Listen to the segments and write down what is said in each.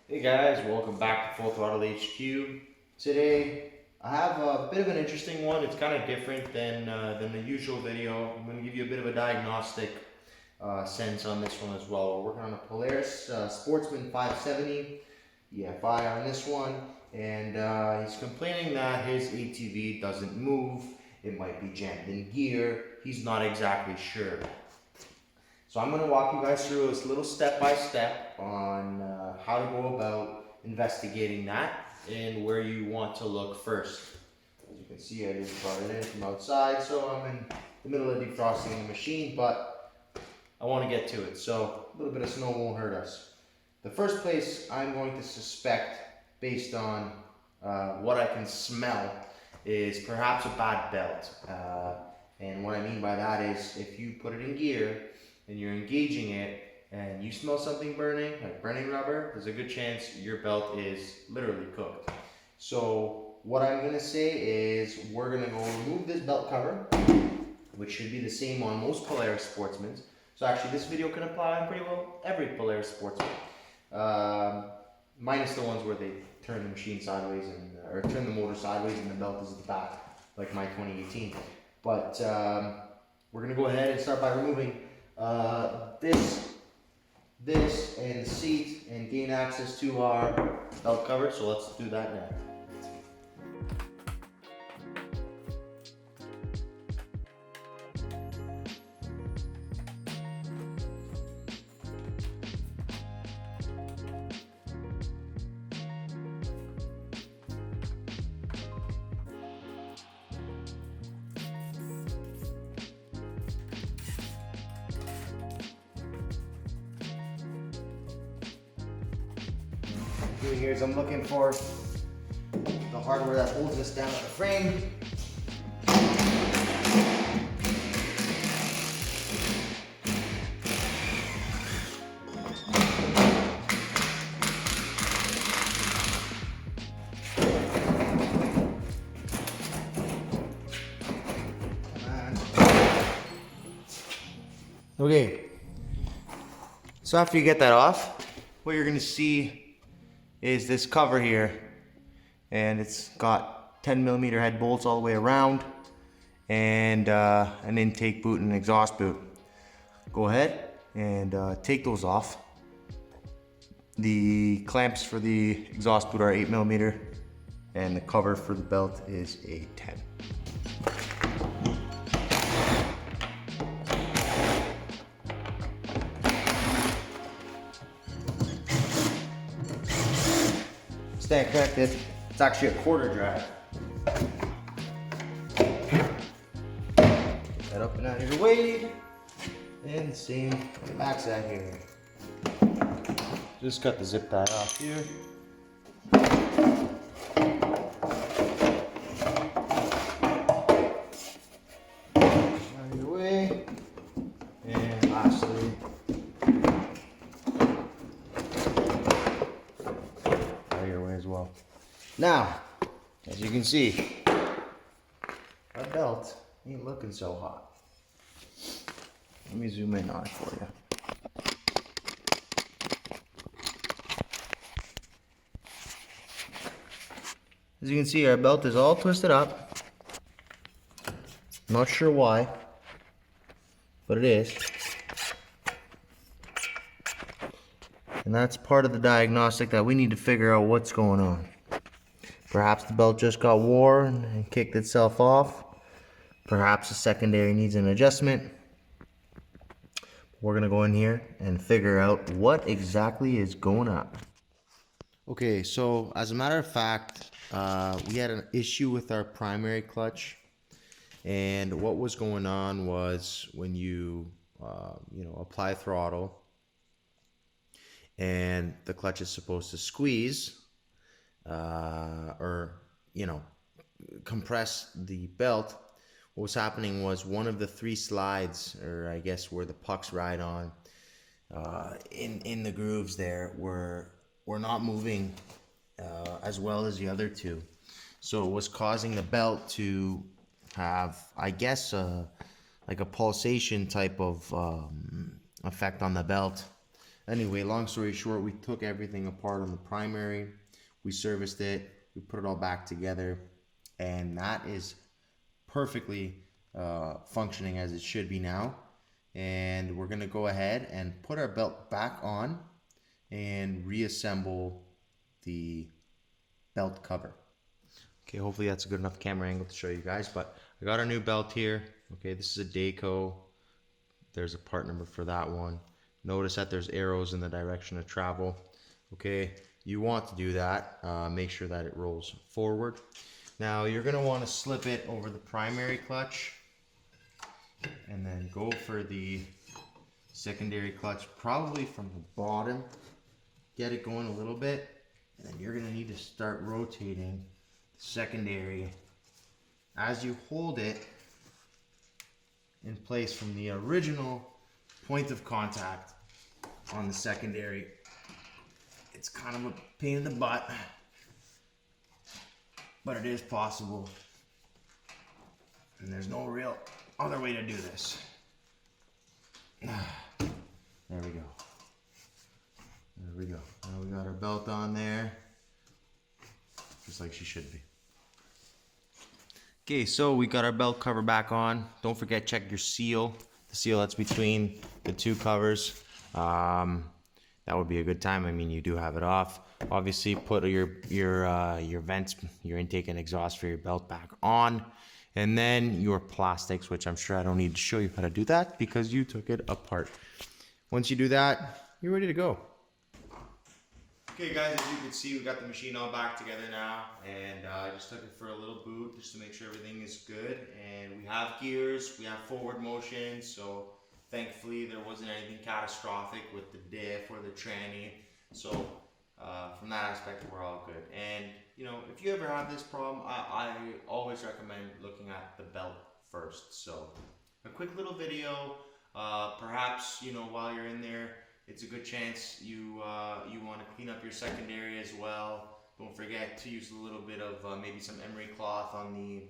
Hey guys, welcome back to Full Throttle HQ. Today I have a bit of an interesting one. It's kind of different than the usual video. I'm going to give you a bit of a diagnostic sense on this one as well. We're working on a Polaris Sportsman 570 EFI on this one, and he's complaining that his ATV doesn't move. It might be jammed in gear. He's not exactly sure. So I'm going to walk you guys through this little step-by-step on how to go about investigating that and where you want to look first. As you can see, I just brought it in from outside, so I'm in the middle of defrosting the machine, but I want to get to it. So a little bit of snow won't hurt us. The first place I'm going to suspect, based on what I can smell, is perhaps a bad belt. And what I mean by that is if you put it in gear, and you're engaging it and you smell something burning, like burning rubber, there's a good chance your belt is literally cooked. So what I'm gonna say is we're gonna go remove this belt cover, which should be the same on most Polaris Sportsmen. So actually this video can apply on pretty well every Polaris Sportsman, minus the ones where they turn the machine sideways or turn the motor sideways and the belt is at the back, like my 2018. But we're gonna go ahead and start by removing this and the seat and gain access to our belt cover, so let's do that now. Here is I'm looking for the hardware that holds this down to the frame. Okay, so after you get that off, what you're going to see is this cover here, and it's got 10mm head bolts all the way around, and an intake boot and an exhaust boot. Go ahead and take those off. The clamps for the exhaust boot are 8mm, and the cover for the belt is a 10. Stand corrected, it's actually a quarter drag. Get that up and out of your way, and the same on the back side here. Just cut the zip tie off here. Out of your way, and lastly, as well. Now, as you can see, our belt ain't looking so hot. Let me zoom in on it for you. As you can see, our belt is all twisted up. Not sure why, but it is. And that's part of the diagnostic that we need to figure out what's going on. Perhaps the belt just got worn and kicked itself off. Perhaps the secondary needs an adjustment. We're gonna go in here and figure out what exactly is going on. Okay, so as a matter of fact, we had an issue with our primary clutch. And what was going on was when you apply throttle, and the clutch is supposed to squeeze or compress the belt. What was happening was one of the three slides, or I guess where the pucks ride on, in the grooves there were not moving as well as the other two. So it was causing the belt to have, I guess, like a pulsation type of effect on the belt. Anyway, long story short, we took everything apart on the primary, we serviced it, we put it all back together, and that is perfectly functioning as it should be now. And we're gonna go ahead and put our belt back on and reassemble the belt cover. Okay, hopefully that's a good enough camera angle to show you guys, but I got our new belt here. Okay, this is a Daco. There's a part number for that one. Notice that there's arrows in the direction of travel. Okay, you want to do that. Make sure that it rolls forward. Now you're gonna want to slip it over the primary clutch and then go for the secondary clutch, probably from the bottom. Get it going a little bit, and then you're gonna need to start rotating the secondary as you hold it in place from the original point of contact on the secondary. It's kind of a pain in the butt, but it is possible, and there's no real other way to do this. There we go. There we go. Now we got our belt on there, just like she should be. Okay, so we got our belt cover back on. Don't forget, check your seal. The seal that's between the two covers. That would be a good time. I mean, you do have it off. Obviously, put your vents, your intake and exhaust for your belt back on. And then your plastics, which I'm sure I don't need to show you how to do that because you took it apart. Once you do that, you're ready to go. Okay guys, as you can see, we got the machine all back together now, and I just took it for a little boot just to make sure everything is good. And we have gears, we have forward motion, so thankfully there wasn't anything catastrophic with the diff or the tranny. So from that aspect, we're all good. And you know, if you ever have this problem, I always recommend looking at the belt first. So a quick little video, perhaps, you know, while you're in there, it's a good chance you want to clean up your secondary as well. Don't forget to use a little bit of maybe some emery cloth on the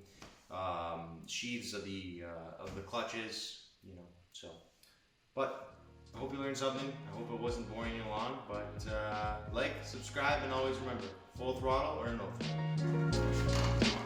sheaths of the clutches, you know. So, but I hope you learned something. I hope it wasn't boring you along. But like, subscribe, and always remember: full throttle or no throttle.